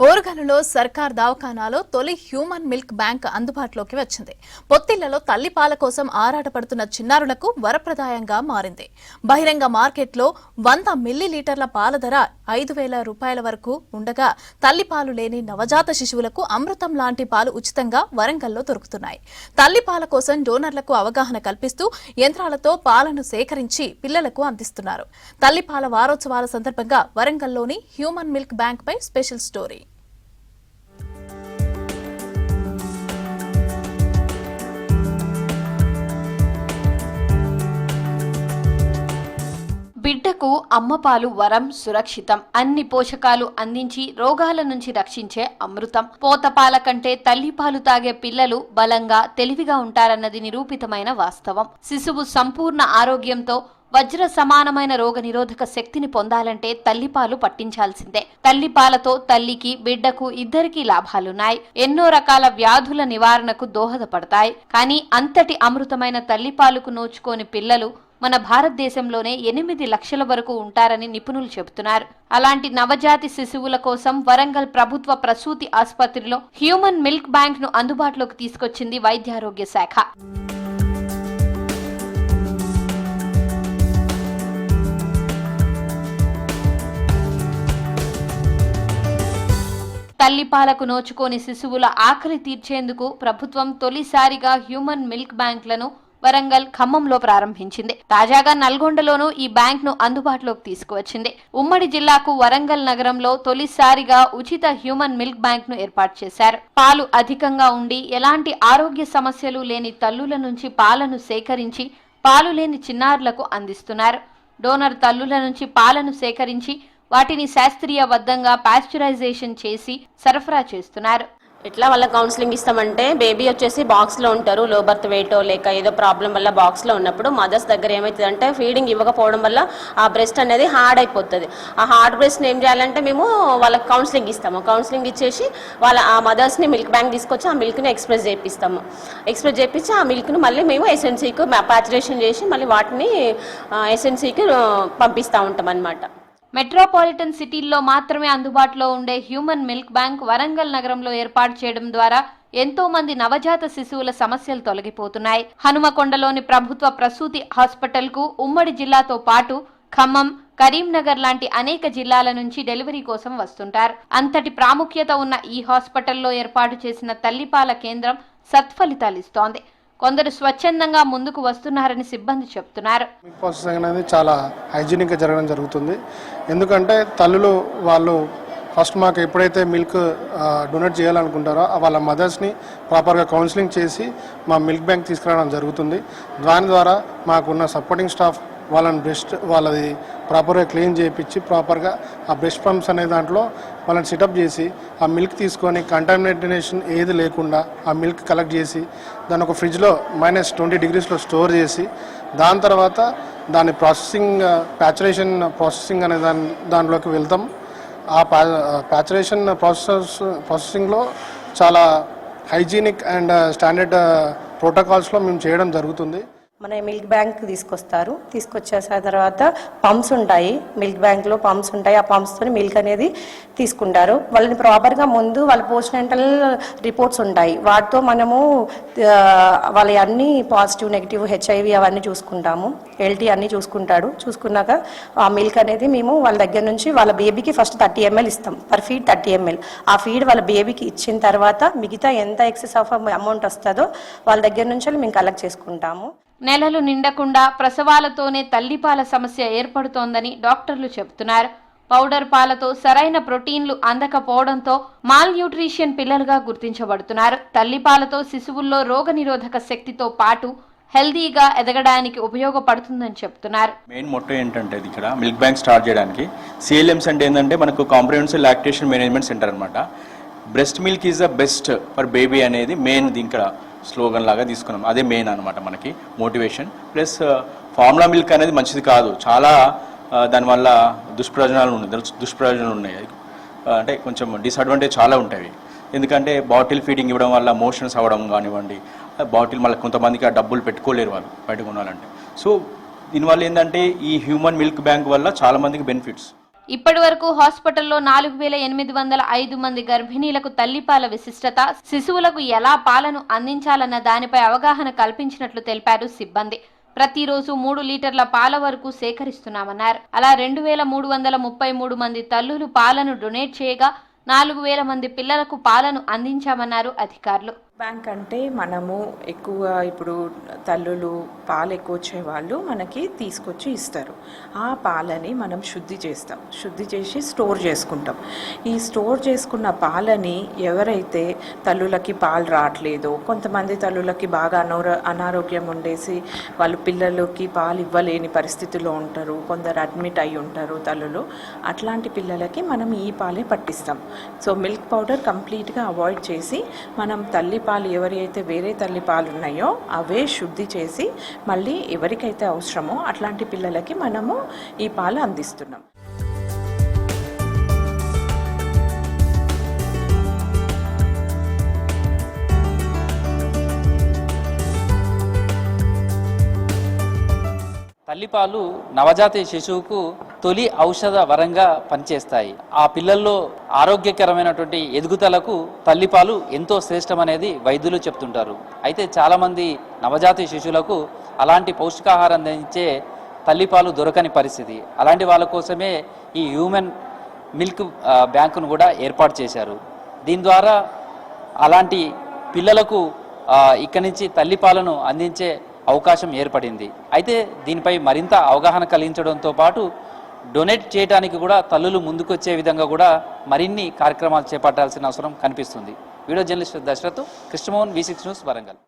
ఓరుగల్లులో సర్కార్ దవాఖానాలో తొలి human milk bank అందుబాటులోకి వచ్చింది. పొత్తిళ్లలో తల్లిపాల కోసం ఆరాటపడుతున్న చిన్నారులకు వరప్రదాయంగా మారింది. బహిరంగ మార్కెట్లో 100 మిల్లీలీటర్ల పాల ధర 5,000 రూపాయల వరకు ఉండగా తల్లిపాలు లేని నవజాత శిశువులకు అమృతం లాంటి పాలు ఉచితంగా వరంగల్లో దొరుకుతున్నాయి. తల్లిపాల కోసం డోనర్లకు అవగాహన కల్పిస్తూ యంత్రాలతో పాలను సేకరించి పిల్లలకు అందిస్తున్నారు. తల్లిపాల వారోత్సవాల సందర్భంగా వరంగల్లోని హ్యూమన్ మిల్క్ బ్యాంక్ పై స్పెషల్ స్టోరీ. బిడ్డకు అమ్మపాలు వరం, సురక్షితం. అన్ని పోషకాలు అందించి రోగాల నుంచి రక్షించే అమృతం. పోతపాల కంటే తల్లిపాలు తాగే పిల్లలు బలంగా, తెలివిగా ఉంటారన్నది నిరూపితమైన వాస్తవం. శిశువు సంపూర్ణ ఆరోగ్యంతో వజ్ర సమానమైన రోగ నిరోధక శక్తిని పొందాలంటే తల్లిపాలు పట్టించాల్సిందే. తల్లిపాలతో తల్లికి, బిడ్డకు ఇద్దరికీ లాభాలున్నాయి. ఎన్నో రకాల వ్యాధుల నివారణకు దోహదపడతాయి. కానీ అంతటి అమృతమైన తల్లిపాలుకు నోచుకోని పిల్లలు మన భారతదేశంలోనే 8 లక్షల వరకు ఉంటారని నిపుణులు చెబుతున్నారు. అలాంటి నవజాతి శిశువుల కోసం వరంగల్ ప్రభుత్వ ప్రసూతి ఆసుపత్రిలో హ్యూమన్ మిల్క్ బ్యాంక్ ను అందుబాటులోకి తీసుకొచ్చింది వైద్యారోగ్య శాఖ. తల్లిపాలకు నోచుకోని శిశువుల ఆకలి తీర్చేందుకు ప్రభుత్వం తొలిసారిగా హ్యూమన్ మిల్క్ బ్యాంక్లను వరంగల్, ఖమ్మంలో ప్రారంభించింది. తాజాగా నల్గొండలోనూ ఈ బ్యాంక్ ను అందుబాటులోకి తీసుకువచ్చింది. ఉమ్మడి జిల్లాకు వరంగల్ నగరంలో తొలిసారిగా ఉచిత హ్యూమన్ మిల్క్ బ్యాంక్ ను ఏర్పాటు చేశారు. పాలు అధికంగా ఉండి ఎలాంటి ఆరోగ్య సమస్యలు లేని తల్లుల నుంచి పాలను సేకరించి పాలు లేని చిన్నారులకు అందిస్తున్నారు. డోనర్ తల్లుల నుంచి పాలను సేకరించి వాటిని శాస్త్రీయబద్ధంగా పాస్చరైజేషన్ చేసి సరఫరా చేస్తున్నారు. ఇట్లా వాళ్ళ కౌన్సిలింగ్ ఇస్తామంటే బేబీ వచ్చేసి బాక్స్లో ఉంటారు. లో బర్త్ వెయిటో లేక ఏదో ప్రాబ్లం వల్ల బాక్స్లో ఉన్నప్పుడు మదర్స్ దగ్గర ఏమవుతుందంటే ఫీడింగ్ ఇవ్వకపోవడం వల్ల ఆ బ్రెస్ట్ అనేది హార్డ్ అయిపోతుంది. ఆ హార్డ్ బ్రెస్ట్ని ఏం చేయాలంటే మేము వాళ్ళకి కౌన్సిలింగ్ ఇస్తాము. కౌన్సిలింగ్ ఇచ్చేసి ఆ మదర్స్ని మిల్క్ బ్యాంక్ తీసుకొచ్చి ఆ మిల్క్ని ఎక్స్ప్రెస్ చేపిస్తాము. ఎక్స్ప్రెస్ చేపించి ఆ మిల్క్ని మళ్ళీ మేము ఎస్ఎన్సీకి ప్యాచురేషన్ చేసి మళ్ళీ వాటిని ఎస్ఎన్సీకి పంపిస్తూ ఉంటాం అన్నమాట. మెట్రోపాలిటన్ సిటీల్లో మాత్రమే అందుబాటులో ఉండే హ్యూమన్ మిల్క్ బ్యాంక్ వరంగల్ నగరంలో ఏర్పాటు చేయడం ద్వారా ఎంతో మంది నవజాత శిశువుల సమస్యలు తొలగిపోతున్నాయి. హనుమకొండలోని ప్రభుత్వ ప్రసూతి హాస్పిటల్ కు ఉమ్మడి జిల్లాతో పాటు ఖమ్మం, కరీంనగర్ లాంటి అనేక జిల్లాల నుంచి డెలివరీ కోసం వస్తుంటారు. అంతటి ప్రాముఖ్యత ఉన్న ఈ హాస్పిటల్లో ఏర్పాటు చేసిన తల్లిపాల కేంద్రం సత్ఫలితాలిస్తోంది. కొందరు స్వచ్ఛందంగా ముందుకు వస్తున్నారని సిబ్బంది చెప్తున్నారు. ప్రాసెసింగ్ అనేది చాలా హైజీనిక్గా జరగడం జరుగుతుంది. ఎందుకంటే తల్లులు వాళ్ళు ఫస్ట్ మాకు ఎప్పుడైతే మిల్క్ డొనేట్ చేయాలనుకుంటారో వాళ్ళ మదర్స్ని ప్రాపర్గా కౌన్సిలింగ్ చేసి మా మిల్క్ బ్యాంక్ తీసుకురావడం జరుగుతుంది. దాని ద్వారా మాకున్న సపోర్టింగ్ స్టాఫ్ వాళ్ళది ప్రాపర్గా క్లీన్ చేయించి ప్రాపర్గా ఆ బ్రెస్ట్ పంప్స్ అనే దాంట్లో వాళ్ళని సిటప్ చేసి ఆ మిల్క్ తీసుకొని కంటామినేషన్ ఏది లేకుండా ఆ మిల్క్ కలెక్ట్ చేసి దాన్ని ఒక ఫ్రిడ్జ్లో -20 degreesలో స్టోర్ చేసి దాని తర్వాత దాని ప్యాచురేషన్ ప్రాసెసింగ్ అనే దానిలోకి వెళ్తాం. ఆ ప్యాచురేషన్ ప్రాసెసింగ్లో చాలా హైజీనిక్ అండ్ స్టాండర్డ్ ప్రోటోకాల్స్లో మేము చేయడం జరుగుతుంది. మన మిల్క్ బ్యాంక్ తీసుకొచ్చేసిన తర్వాత పంప్స్ ఉంటాయి. మిల్క్ బ్యాంక్లో పంప్స్ ఉంటాయి. ఆ పంప్స్తో మిల్క్ అనేది తీసుకుంటారు. వాళ్ళని ప్రాపర్గా ముందు వాళ్ళ పోస్ట్నాటల్ రిపోర్ట్స్ ఉంటాయి. వాటితో మనము వాళ్ళ అన్ని పాజిటివ్, నెగిటివ్, HIV అవన్నీ చూసుకుంటాము. LT అన్నీ చూసుకున్నాక ఆ మిల్క్ అనేది మేము వాళ్ళ దగ్గర నుంచి వాళ్ళ బేబీకి ఫస్ట్ 30 ml ఇస్తాం. Per feed 30 ml. ఆ ఫీడ్ వాళ్ళ బేబీకి ఇచ్చిన తర్వాత మిగతా ఎంత ఎక్సెస్ ఆఫ్ అమౌంట్ వస్తుందో వాళ్ళ దగ్గర నుంచి మేము కలెక్ట్ చేసుకుంటాము. నెలలు నిండకుండా ప్రసవాలతోనే తల్లిపాల సమస్య ఏర్పడుతోందని డాక్టర్లు చెబుతున్నారు. పౌడర్ పాలతో సరైన ప్రోటీన్లు అందకపోవడంతో మాల్ న్యూట్రిషన్ పిల్లలుగా గుర్తించబడుతున్నారు. తల్లిపాలతో శిశువుల్లో రోగ నిరోధక శక్తితో పాటు హెల్దీగా ఎదగడానికి ఉపయోగపడుతుందని చెప్తున్నారు. మెయిన్ మోటో ఏంటంటే ఇక్కడ మిల్క్ బ్యాంక్ స్టార్ట్ చేయడానికి CLMS అంటే ఏంటంటే మనకు కాంప్రహెన్సివ్ లాక్టేషన్ మేనేజ్మెంట్ సెంటర్ అనమాట. Breast milk is the best for baby అనేది మెయిన్ ఇక్కడ స్లోగన్ లాగా తీసుకున్నాం. అదే మెయిన్ అనమాట మనకి మోటివేషన్. ప్లస్ ఫార్ములా మిల్క్ అనేది మంచిది కాదు, చాలా దానివల్ల దుష్ప్రయోజనాలు ఉన్నాయి. అంటే కొంచెం డిసడ్వాంటేజ్ చాలా ఉంటాయి. ఎందుకంటే బాటిల్ ఫీడింగ్ ఇవ్వడం వల్ల మోషన్స్ అవ్వడం కానివ్వండి, బాటిల్ మళ్ళీ కొంతమందికి ఆ డబ్బులు పెట్టుకోలేరు వాళ్ళు బయట కొనాలంటే. సో దీనివల్ల ఏంటంటే ఈ హ్యూమన్ మిల్క్ బ్యాంక్ వల్ల చాలా మందికి బెనిఫిట్స్. ఇప్పటి వరకు హాస్పిటల్లో 4,805 మంది గర్భిణీలకు తల్లిపాల విశిష్టత, శిశువులకు ఎలా పాలను అందించాలన్న దానిపై అవగాహన కల్పించినట్లు తెలిపారు సిబ్బంది. ప్రతిరోజు 3 లీటర్ల పాల వరకు సేకరిస్తున్నామన్నారు. అలా 2,333 మంది తల్లులు పాలను డొనేట్ చేయగా 4,000 మంది పిల్లలకు పాలను అందించామన్నారు అధికారులు. బ్యాంక్ అంటే మనము ఎక్కువ ఇప్పుడు తల్లులు పాలు ఎక్కువ వచ్చేవాళ్ళు మనకి తీసుకొచ్చి ఇస్తారు. ఆ పాలని మనం శుద్ధి చేస్తాం, శుద్ధి చేసి స్టోర్ చేసుకుంటాం. ఈ స్టోర్ చేసుకున్న పాలని ఎవరైతే తల్లులకి పాలు రావట్లేదో, కొంతమంది తల్లులకి బాగా అనారోగ్యం ఉండేసి వాళ్ళు పిల్లలకి పాలు ఇవ్వలేని పరిస్థితిలో ఉంటారు, కొందరు అడ్మిట్ అయి ఉంటారు తల్లులు. అట్లాంటి పిల్లలకి మనం ఈ పాలే పట్టిస్తాం. సో మిల్క్ పౌడర్ కంప్లీట్గా అవాయిడ్ చేసి మనం తల్లి పాలు ఎవరైతే వేరే తల్లి పాలు ఉన్నాయో అవే శుద్ధి చేసి మళ్ళీ ఎవరికైతే అవసరమో అట్లాంటి పిల్లలకి మనము ఈ పాలు అందిస్తున్నాం. తల్లిపాలు నవజాత శిశువుకు తొలి ఔషధ వరంగా పనిచేస్తాయి. ఆ పిల్లల్లో ఆరోగ్యకరమైనటువంటి ఎదుగుదలకు తల్లిపాలు ఎంతో శ్రేష్టమనేది వైద్యులు చెప్తుంటారు. అయితే చాలామంది నవజాత శిశువులకు అలాంటి పౌష్టికాహారం అందించే తల్లిపాలు దొరకని పరిస్థితి. అలాంటి వాళ్ళ కోసమే ఈ హ్యూమన్ మిల్క్ బ్యాంకును కూడా ఏర్పాటు చేశారు. దీని ద్వారా అలాంటి పిల్లలకు ఇక్కడి నుంచి తల్లిపాలను అందించే అవకాశం ఏర్పడింది. అయితే దీనిపై మరింత అవగాహన కలిగించడంతో పాటు డొనేట్ చేయడానికి కూడా తల్లులు ముందుకొచ్చే విధంగా కూడా మరిన్ని కార్యక్రమాలు చేపట్టాల్సిన అవసరం కనిపిస్తుంది. Video journalist Dashrath, Krishnamohan, V6 news, Warangal.